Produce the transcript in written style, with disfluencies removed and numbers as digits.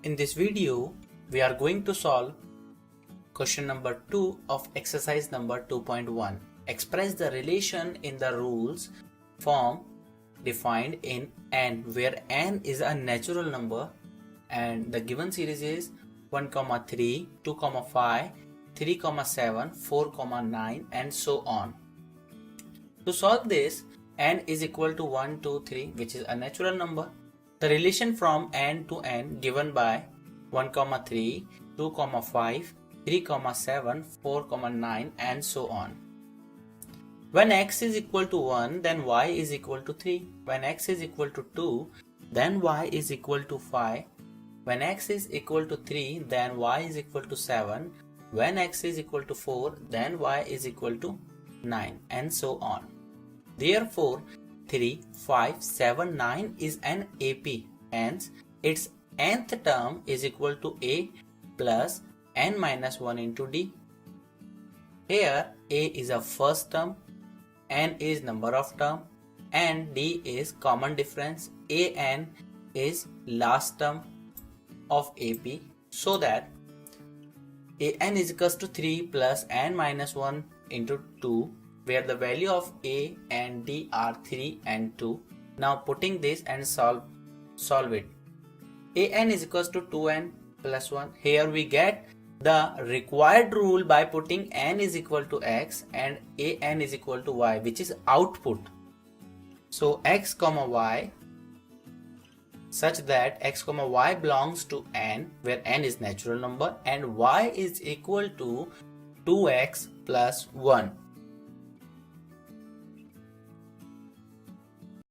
In this video, we are going to solve question number 2 of exercise number 2.1. Express the relation in the rules form defined in n, where n is a natural number and the given series is 1, 3, 2, 5, 3, 7, 4, 9 and so on. To solve this, n is equal to 1, 2, 3, which is a natural number. The relation from n to n given by 1, 3, 2, 5, 3, 7, 4, 9 and so on. When x is equal to 1, then y is equal to 3. When x is equal to 2, then y is equal to 5. When x is equal to 3, then y is equal to 7. When x is equal to 4, then y is equal to 9 and so on. Therefore, 3, 5, 7, 9 is an AP, hence its nth term is equal to A plus n minus 1 into D. Here A is a first term, n is number of term and D is common difference. An is last term of AP, so that An is equals to 3 plus n minus 1 into 2, where the value of A and D are 3 and 2. Now putting this and solve it. An is equals to 2n plus 1. Here we get the required rule by putting n is equal to x and an is equal to y, which is output. So x comma y, such that x comma y belongs to n, where n is natural number, and y is equal to 2x plus 1.